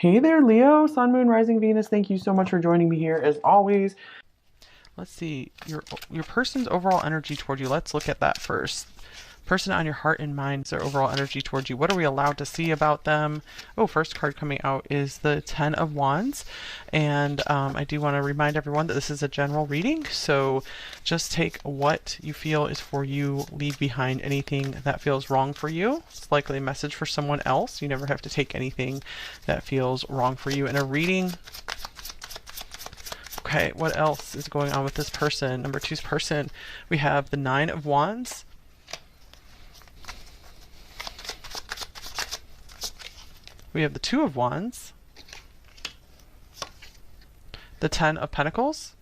Hey there, Leo, Sun, Moon, Rising, Venus. Thank you so much for joining me here as always. Let's see your person's overall energy toward you. Let's look at that first. Person on your heart and mind, their overall energy towards you. What are we allowed to see about them? Oh, first card coming out is the Ten of Wands. And I do want to remind everyone that this is a general reading. So just take what you feel is for you, leave behind anything that feels wrong for you. It's likely a message for someone else. You never have to take anything that feels wrong for you in a reading. Okay, what else is going on with this person? Number two's person. We have the Nine of Wands. We have the Two of Wands, the Ten of Pentacles,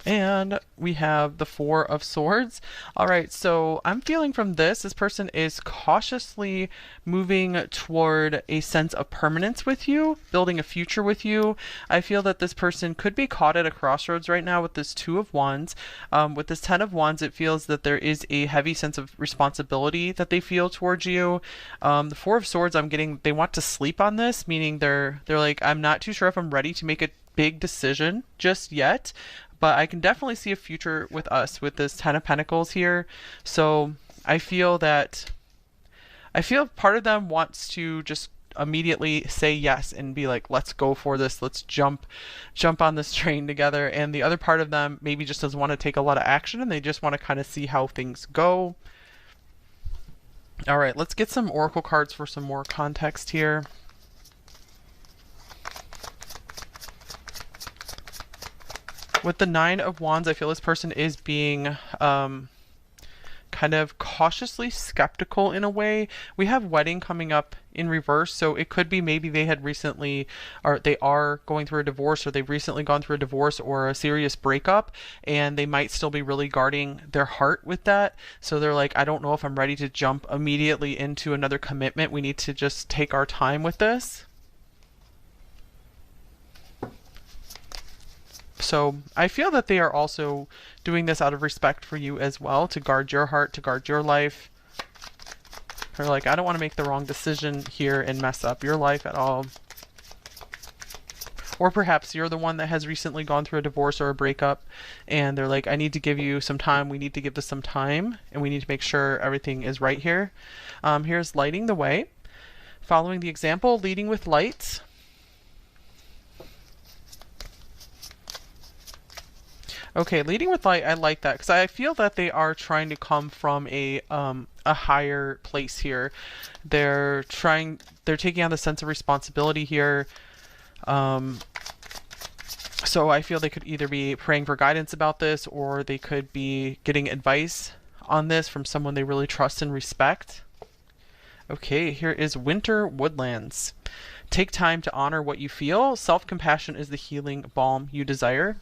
and we have the Four of Swords. All right, so I'm feeling from this person is cautiously moving toward a sense of permanence with you, building a future with you. I feel that this person could be caught at a crossroads right now with this Two of Wands. With this Ten of Wands, it feels that there is a heavy sense of responsibility that they feel towards you. The Four of Swords, I'm getting, they want to sleep on this, meaning they're like, I'm not too sure if I'm ready to make a big decision just yet. But I can definitely see a future with us with this Ten of Pentacles here. So I feel part of them wants to just immediately say yes and be like, let's go for this, let's jump on this train together. And the other part of them maybe just doesn't want to take a lot of action and they just want to kind of see how things go. All right, let's get some oracle cards for some more context here. With the Nine of Wands, I feel this person is being kind of cautiously skeptical in a way. We have wedding coming up in reverse, so it could be maybe they had recently, or they are going through a divorce, or they've recently gone through a divorce or a serious breakup, and they might still be really guarding their heart with that. So they're like, I don't know if I'm ready to jump immediately into another commitment. We need to just take our time with this. So I feel that they are also doing this out of respect for you as well, to guard your heart, to guard your life. They're like, I don't want to make the wrong decision here and mess up your life at all. Or perhaps you're the one that has recently gone through a divorce or a breakup, and they're like, I need to give you some time, we need to give this some time, and we need to make sure everything is right here. Here's lighting the way. Following the example, leading with light. Okay, leading with light, I like that because I feel that they are trying to come from a higher place here. They're taking on the sense of responsibility here. So I feel they could either be praying for guidance about this, or they could be getting advice on this from someone they really trust and respect. Okay, here is Winter Woodlands. Take time to honor what you feel. Self-compassion is the healing balm you desire.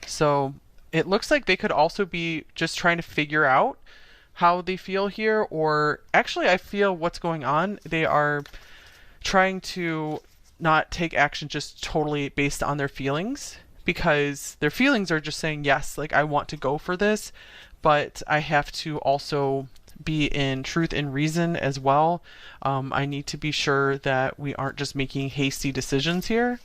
So it looks like they could also be just trying to figure out how they feel here, or actually I feel what's going on. They are trying to not take action just totally based on their feelings, because their feelings are just saying, yes, like I want to go for this, but I have to also be in truth and reason as well. I need to be sure that we aren't just making hasty decisions here.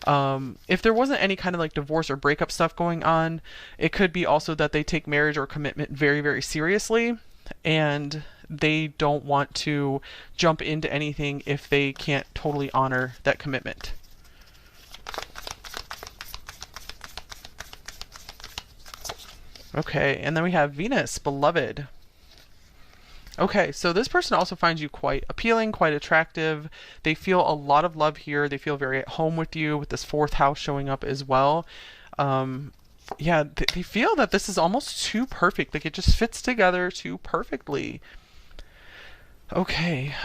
If there wasn't any kind of like divorce or breakup stuff going on, it could be also that they take marriage or commitment very, very seriously, and they don't want to jump into anything if they can't totally honor that commitment. Okay, and then we have Venus, beloved. Okay, so this person also finds you quite appealing, quite attractive. They feel a lot of love here. They feel very at home with you, with this fourth house showing up as well. Yeah, they feel that this is almost too perfect. Like it just fits together too perfectly. Okay,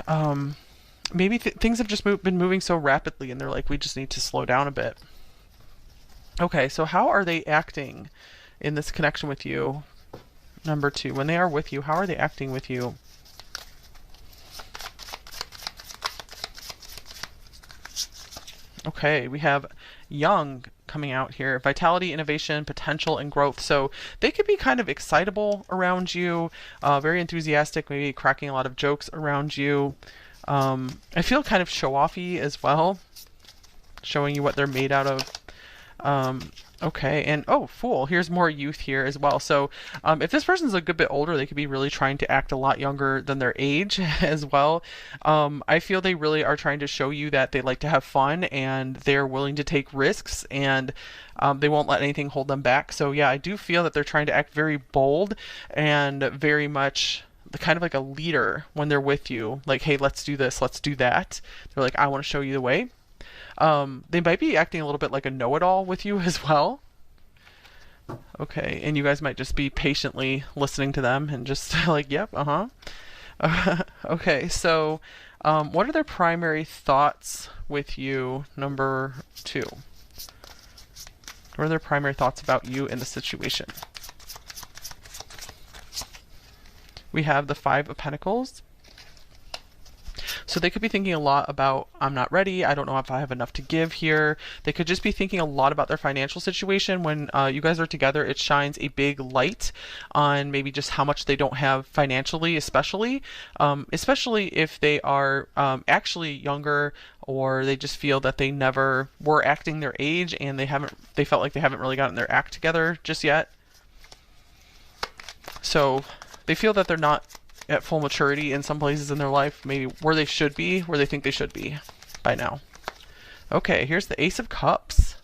maybe things have just been moving so rapidly and they're like, we just need to slow down a bit. Okay, so how are they acting in this connection with you? Number two, when they are with you, how are they acting with you? Okay, we have young coming out here. Vitality, innovation, potential, and growth. So they could be kind of excitable around you, very enthusiastic, maybe cracking a lot of jokes around you. I feel kind of show-offy as well, showing you what they're made out of. Okay, and oh, Fool. Here's more youth here as well. So, if this person's a good bit older, they could be really trying to act a lot younger than their age as well. I feel they really are trying to show you that they like to have fun and they're willing to take risks and they won't let anything hold them back. So, yeah, I do feel that they're trying to act very bold and very much kind of like a leader when they're with you. Like, hey, let's do this, let's do that. They're like, I want to show you the way. They might be acting a little bit like a know-it-all with you as well. Okay, and you guys might just be patiently listening to them and just like, yep, okay, so what are their primary thoughts with you, number 2? What are their primary thoughts about you in the situation? We have the 5 of Pentacles. So they could be thinking a lot about, I'm not ready, I don't know if I have enough to give here. They could just be thinking a lot about their financial situation. When you guys are together, it shines a big light on maybe just how much they don't have financially, especially if they are actually younger, or they just feel that they never were acting their age and they felt like they haven't really gotten their act together just yet. So they feel that they're not at full maturity in some places in their life, maybe where they should be, where they think they should be by now. Okay, here's the Ace of Cups.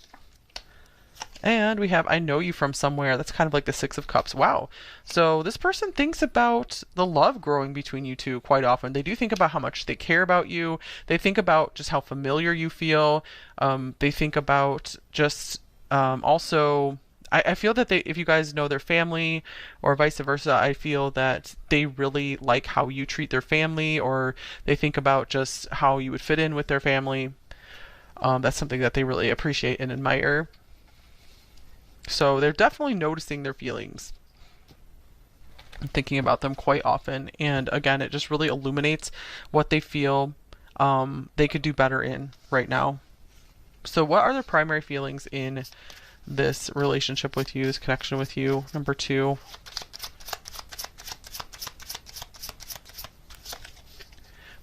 And we have, I know you from somewhere. That's kind of like the 6 of Cups. Wow. So this person thinks about the love growing between you two quite often. They do think about how much they care about you. They think about just how familiar you feel. They think about just also... I feel that if you guys know their family or vice versa, I feel that they really like how you treat their family, or they think about just how you would fit in with their family. That's something that they really appreciate and admire. So they're definitely noticing their feelings, thinking about them quite often. And again, it just really illuminates what they feel they could do better in right now. So what are their primary feelings in this relationship with you, this connection with you, number 2?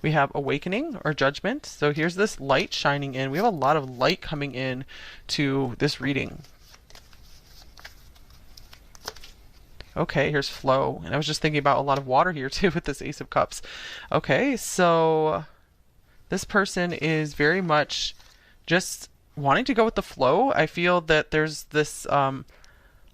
We have awakening or judgment. So here's this light shining in. We have a lot of light coming in to this reading. Okay, here's flow. And I was just thinking about a lot of water here too with this Ace of Cups. Okay, so this person is very much just wanting to go with the flow. I feel that there's this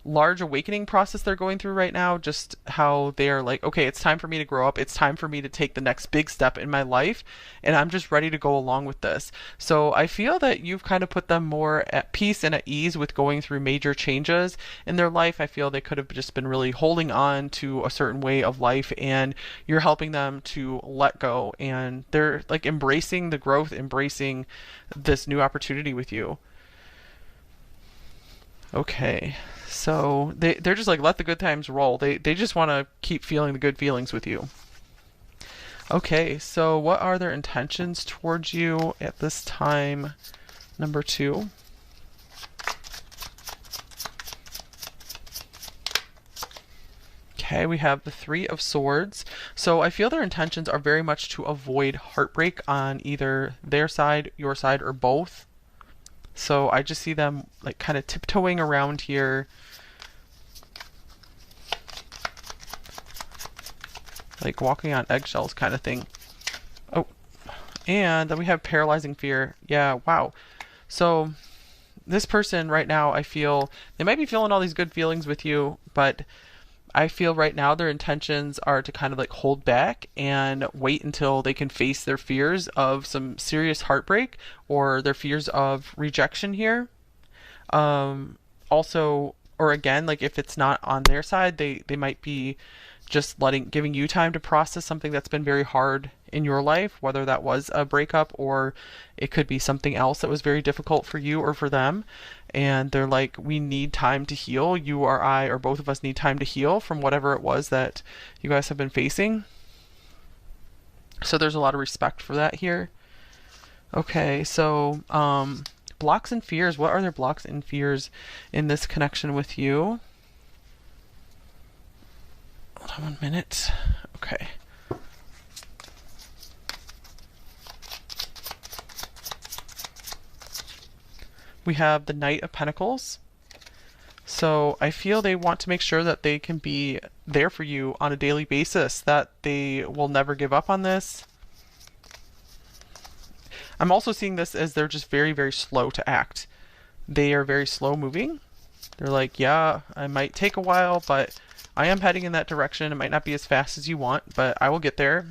large awakening process they're going through right now, just how they are like, okay, it's time for me to grow up, it's time for me to take the next big step in my life, and I'm just ready to go along with this. So I feel that you've kind of put them more at peace and at ease with going through major changes in their life. I feel they could have just been really holding on to a certain way of life, and you're helping them to let go, and they're like embracing the growth, embracing this new opportunity with you. Okay, so they're just like, let the good times roll. They just want to keep feeling the good feelings with you. Okay, so what are their intentions towards you at this time, number 2? Okay, we have the 3 of Swords. So I feel their intentions are very much to avoid heartbreak on either their side, your side, or both. So I just see them like kind of tiptoeing around here, like walking on eggshells kind of thing. Oh, and then we have paralyzing fear. Yeah, wow. So this person right now, I feel they might be feeling all these good feelings with you, but I feel right now their intentions are to kind of like hold back and wait until they can face their fears of some serious heartbreak or their fears of rejection here. Also, or again, like if it's not on their side, they might be just giving you time to process something that's been very hard in your life, whether that was a breakup or it could be something else that was very difficult for you or for them. And they're like, we need time to heal. You or I or both of us need time to heal from whatever it was that you guys have been facing. So there's a lot of respect for that here. Okay, so blocks and fears. What are their blocks and fears in this connection with you? Hold on 1 minute. Okay. We have the Knight of Pentacles. So I feel they want to make sure that they can be there for you on a daily basis, that they will never give up on this. I'm also seeing this as they're just very, very slow to act. They are very slow moving. They're like, yeah, I might take a while, but I am heading in that direction. It might not be as fast as you want, but I will get there.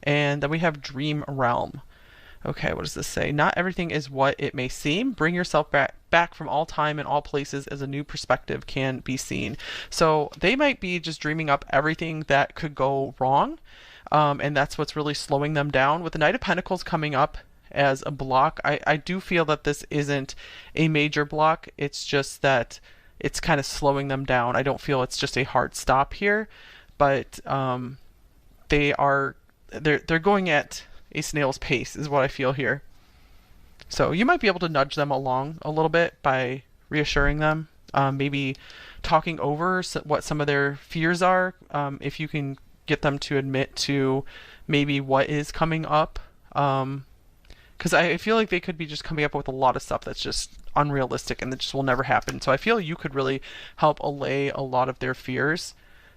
And then we have Dream Realm. Okay, what does this say? Not everything is what it may seem. Bring yourself back from all time and all places as a new perspective can be seen. So they might be just dreaming up everything that could go wrong. And that's what's really slowing them down. With the Knight of Pentacles coming up as a block, I do feel that this isn't a major block. It's just that it's kind of slowing them down. I don't feel it's just a hard stop here, but they're going at a snail's pace is what I feel here. So you might be able to nudge them along a little bit by reassuring them, maybe talking over what some of their fears are, if you can get them to admit to maybe what is coming up. Because I feel like they could be just coming up with a lot of stuff that's just unrealistic and that just will never happen. So I feel you could really help allay a lot of their fears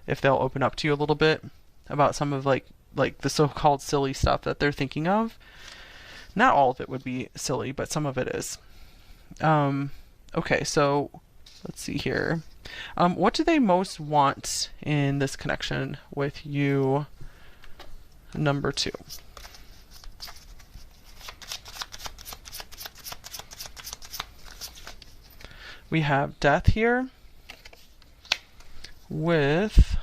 if they'll open up to you a little bit about some of like the so-called silly stuff that they're thinking of. Not all of it would be silly, but some of it is. Okay, so let's see here. What do they most want in this connection with you, number 2? We have Death here with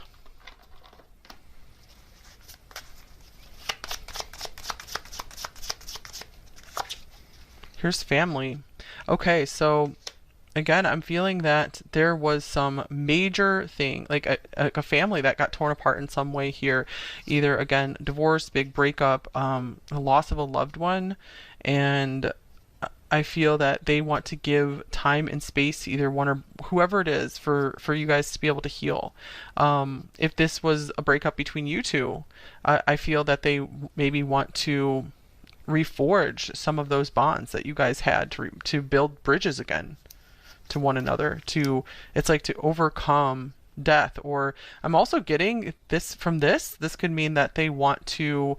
here's family. Okay, so again, I'm feeling that there was some major thing, like a family that got torn apart in some way here. Either, again, divorce, big breakup, the loss of a loved one, and I feel that they want to give time and space to either one or whoever it is for you guys to be able to heal. If this was a breakup between you two, I feel that they maybe want to reforge some of those bonds that you guys had to build bridges again to one another, it's like to overcome death. Or I'm also getting this from this could mean that they want to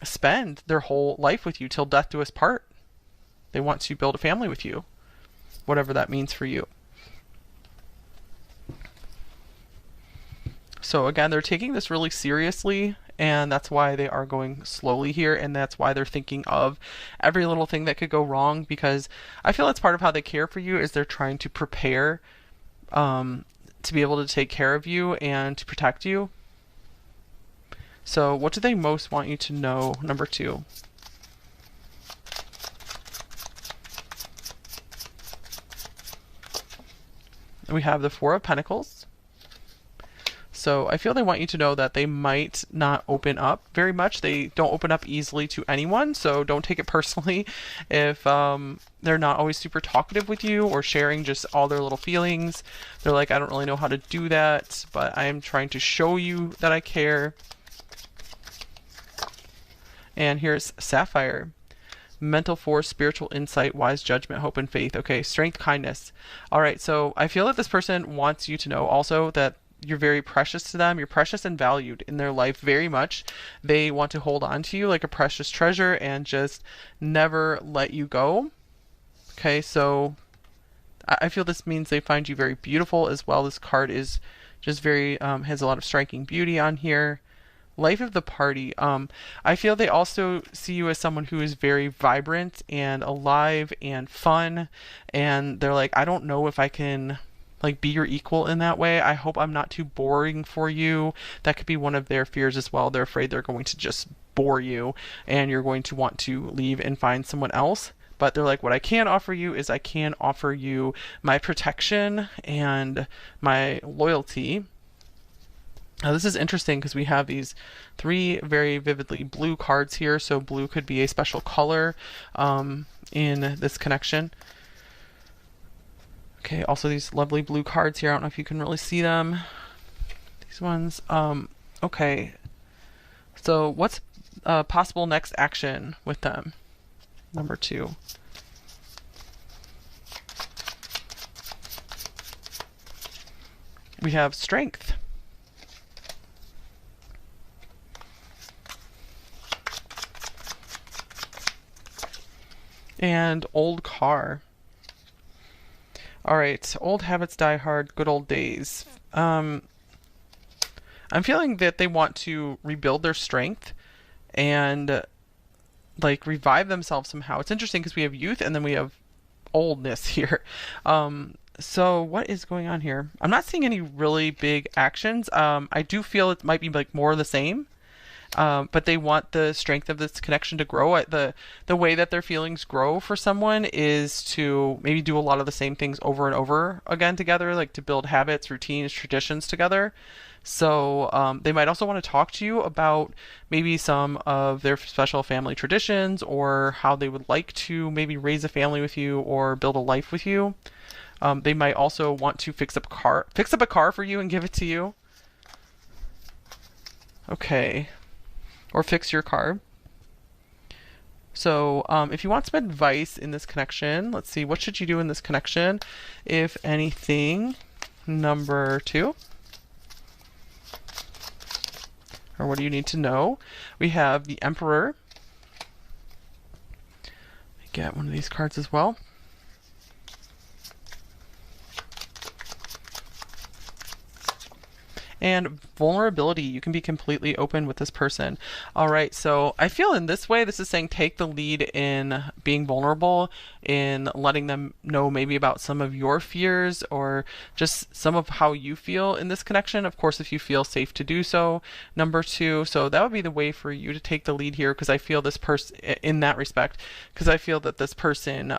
spend their whole life with you till death do us part. They want to build a family with you, whatever that means for you. So again, they're taking this really seriously, and that's why they are going slowly here, and that's why they're thinking of every little thing that could go wrong, because I feel that's part of how they care for you, is they're trying to prepare to be able to take care of you and to protect you. So what do they most want you to know, number 2? We have the Four of Pentacles. So I feel they want you to know that they might not open up very much. They don't open up easily to anyone, so don't take it personally if they're not always super talkative with you or sharing just all their little feelings. They're like, I don't really know how to do that, but I am trying to show you that I care. And here's Sapphire. Mental force, spiritual insight, wise judgment, hope, and faith. Okay, strength, kindness. All right, so I feel that this person wants you to know also that you're very precious to them. You're precious and valued in their life very much. They want to hold on to you like a precious treasure and just never let you go. Okay, so I feel this means they find you very beautiful as well. This card is just very, has a lot of striking beauty on here. Life of the party. I feel they also see you as someone who is very vibrant and alive and fun, and they're like, I don't know if I can like be your equal in that way. I hope I'm not too boring for you. That could be one of their fears as well. They're afraid they're going to just bore you and you're going to want to leave and find someone else. But they're like, what I can offer you is I can offer you my protection and my loyalty. Now this is interesting because we have these 3 very vividly blue cards here, so blue could be a special color in this connection. Okay, also these lovely blue cards here. I don't know if you can really see them. These ones. Okay, so what's possible next action with them? Number 2. We have strength. And old car. All right, old habits die hard, good old days. I'm feeling that they want to rebuild their strength and like revive themselves somehow. It's interesting because we have youth and then we have oldness here. So what is going on here? I'm not seeing any really big actions. I do feel it might be like more of the same. But they want the strength of this connection to grow. The way that their feelings grow for someone is to maybe do a lot of the same things over and over again together, like to build habits, routines, traditions together. So they might also want to talk to you about maybe some of their special family traditions or how they would like to maybe raise a family with you or build a life with you. They might also want to fix up a car for you and give it to you. Okay. Or fix your car. So if you want some advice in this connection, let's see, what should you do in this connection? If anything, number 2. Or what do you need to know? We have the Emperor. Get one of these cards as well. And vulnerability. You can be completely open with this person. All right, so I feel in this way, this is saying take the lead in being vulnerable, in letting them know maybe about some of your fears or just some of how you feel in this connection. Of course, if you feel safe to do so, number 2. So that would be the way for you to take the lead here, because I feel this person, in that respect, because I feel that this person,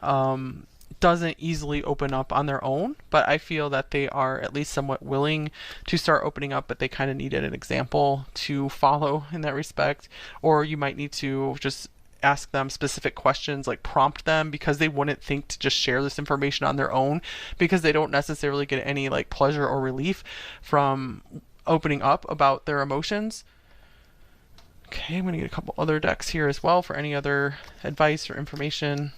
doesn't easily open up on their own, but I feel that they are at least somewhat willing to start opening up, but they kind of needed an example to follow in that respect. Or you might need to just ask them specific questions, like prompt them, because they wouldn't think to just share this information on their own, because they don't necessarily get any like pleasure or relief from opening up about their emotions. Okay, I'm going to get a couple other decks here as well for any other advice or information.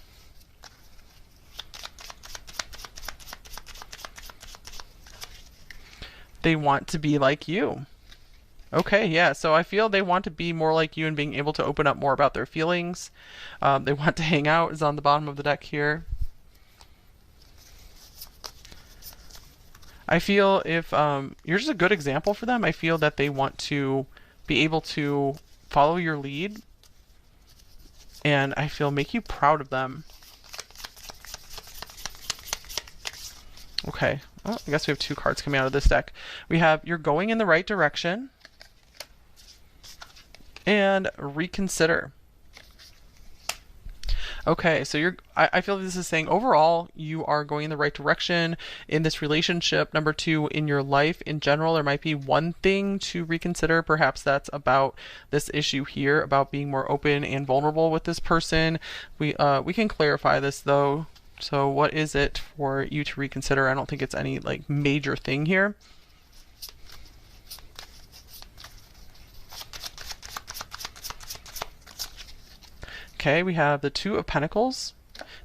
They want to be like you. Okay, yeah, so I feel they want to be more like you and being able to open up more about their feelings. They want to hang out is on the bottom of the deck here. I feel if you're just a good example for them, I feel that they want to be able to follow your lead, and I feel make you proud of them. Okay, well, I guess we have 2 cards coming out of this deck. We have you're going in the right direction and reconsider. Okay, so I feel this is saying overall you are going in the right direction in this relationship. Number 2, in your life in general, there might be one thing to reconsider. Perhaps that's about this issue here, about being more open and vulnerable with this person. We can clarify this though. So what is it for you to reconsider? I don't think it's any like major thing here. Okay, we have the 2 of Pentacles.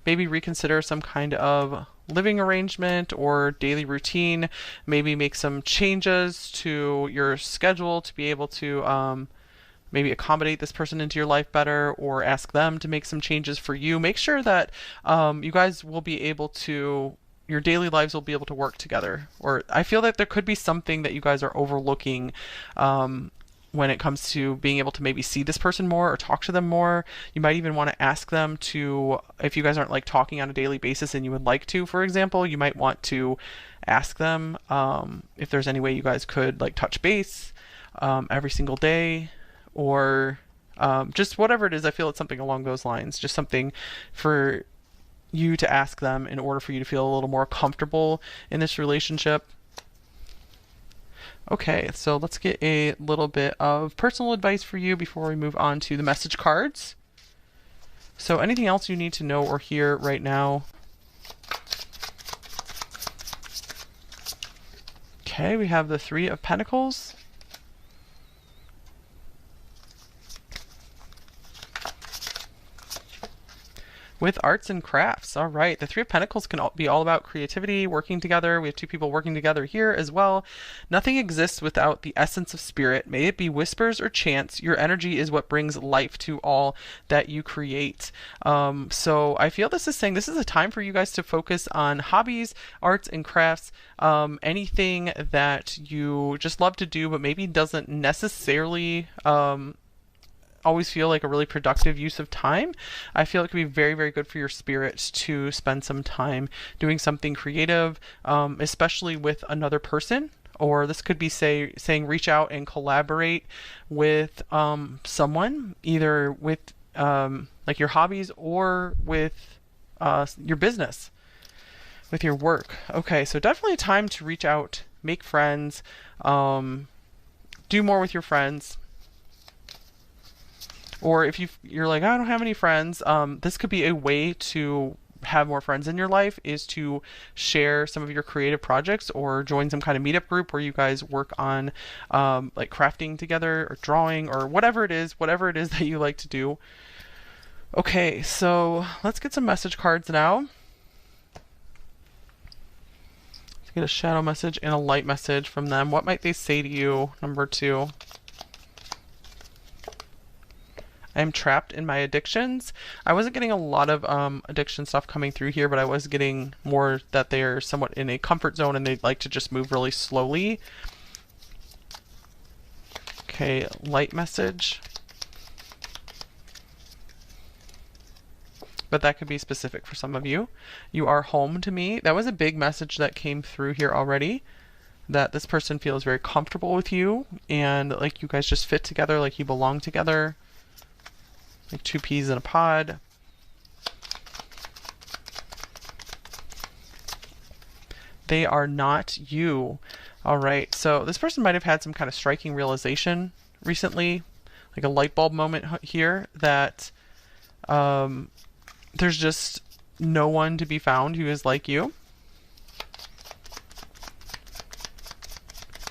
Maybe reconsider some kind of living arrangement or daily routine. Maybe make some changes to your schedule to be able to maybe accommodate this person into your life better, or ask them to make some changes for you. Make sure that you guys will be able to, your daily lives will be able to work together. Or I feel that there could be something that you guys are overlooking when it comes to being able to maybe see this person more or talk to them more. You might even want to ask them to, if you guys aren't like talking on a daily basis and you would like to, for example, you might want to ask them if there's any way you guys could like touch base every single day, or just whatever it is. I feel it's something along those lines, just something for you to ask them in order for you to feel a little more comfortable in this relationship. Okay, so let's get a little bit of personal advice for you before we move on to the message cards. So anything else you need to know or hear right now? Okay, we have the 3 of Pentacles. With arts and crafts. All right. The Three of Pentacles can be all about creativity, working together. We have two people working together here as well. Nothing exists without the essence of spirit. May it be whispers or chants. Your energy is what brings life to all that you create. So I feel this is saying this is a time for you guys to focus on hobbies, arts and crafts, anything that you just love to do, but maybe doesn't necessarily always feel like a really productive use of time. I feel it could be very, very good for your spirit to spend some time doing something creative, especially with another person. Or this could be saying reach out and collaborate with someone, either with like your hobbies or with your business, with your work. Okay, so definitely a time to reach out, make friends, do more with your friends. Or if you're like, I don't have any friends, this could be a way to have more friends in your life, is to share some of your creative projects or join some kind of meetup group where you guys work on like crafting together or drawing or whatever it is that you like to do. Okay, so let's get some message cards now. Let's get a shadow message and a light message from them. What might they say to you? Number 2. I'm trapped in my addictions. I wasn't getting a lot of addiction stuff coming through here, but I was getting more that they're somewhat in a comfort zone and they'd like to just move really slowly. Okay, light message. But that could be specific for some of you. You are home to me. That was a big message that came through here already. That this person feels very comfortable with you and like you guys just fit together, like you belong together. Like 2 peas in a pod. They are not you. All right, so this person might have had some kind of striking realization recently, like a light bulb moment here, that there's just no one to be found who is like you.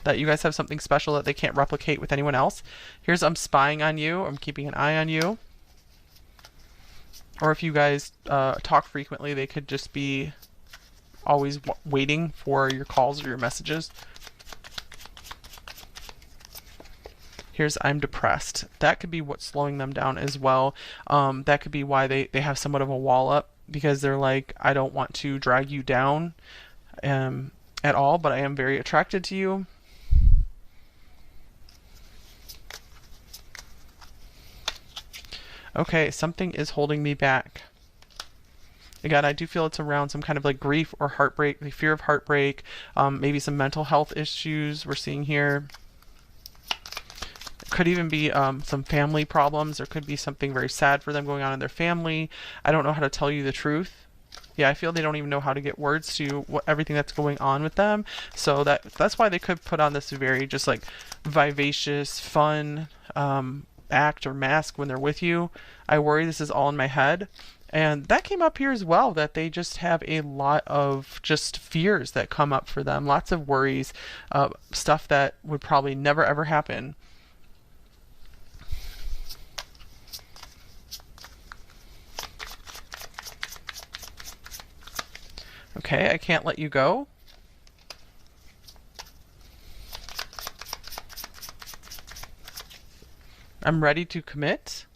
That you guys have something special that they can't replicate with anyone else. Here's I'm spying on you. I'm keeping an eye on you. Or if you guys talk frequently, they could just be always waiting for your calls or your messages. Here's I'm depressed. That could be what's slowing them down as well. That could be why they have somewhat of a wall up, because they're like, I don't want to drag you down at all, but I am very attracted to you. Okay, something is holding me back. Again, I do feel it's around some kind of like grief or heartbreak, the fear of heartbreak, maybe some mental health issues we're seeing here. It could even be some family problems. There could be something very sad for them going on in their family. I don't know how to tell you the truth. Yeah, I feel they don't even know how to get words to everything that's going on with them. So that's why they could put on this very just like vivacious, fun act or mask when they're with you. I worry this is all in my head. And that came up here as well, that they just have a lot of just fears that come up for them. Lots of worries, stuff that would probably never ever happen. Okay, I can't let you go. I'm ready to commit.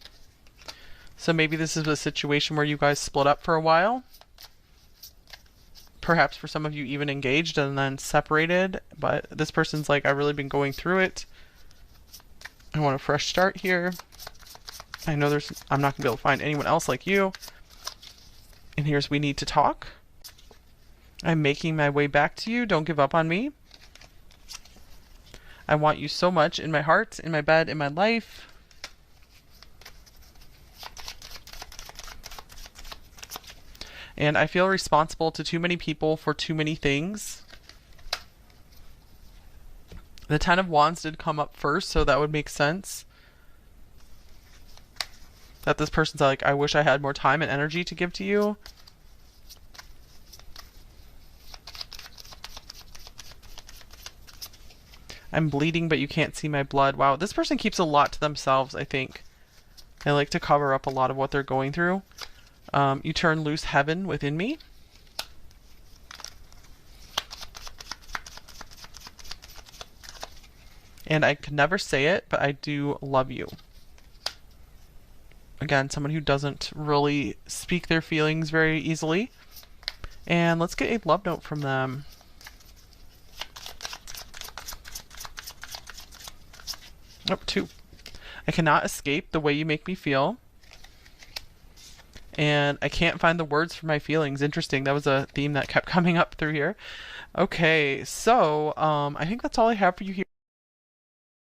So maybe this is a situation where you guys split up for a while. Perhaps for some of you even engaged and then separated. But this person's like, I've really been going through it. I want a fresh start here. I know I'm not going to be able to find anyone else like you. And here's we need to talk. I'm making my way back to you. Don't give up on me. I want you so much in my heart, in my bed, in my life. And I feel responsible to too many people for too many things. The Ten of Wands did come up first, so that would make sense. That this person's like, I wish I had more time and energy to give to you. I'm bleeding, but you can't see my blood. Wow, this person keeps a lot to themselves, I think. They like to cover up a lot of what they're going through. You turn loose heaven within me. And I could never say it, but I do love you. Again, someone who doesn't really speak their feelings very easily. And let's get a love note from them. Oh, 2. I cannot escape the way you make me feel. And I can't find the words for my feelings. Interesting. That was a theme that kept coming up through here. Okay, so I think that's all I have for you here.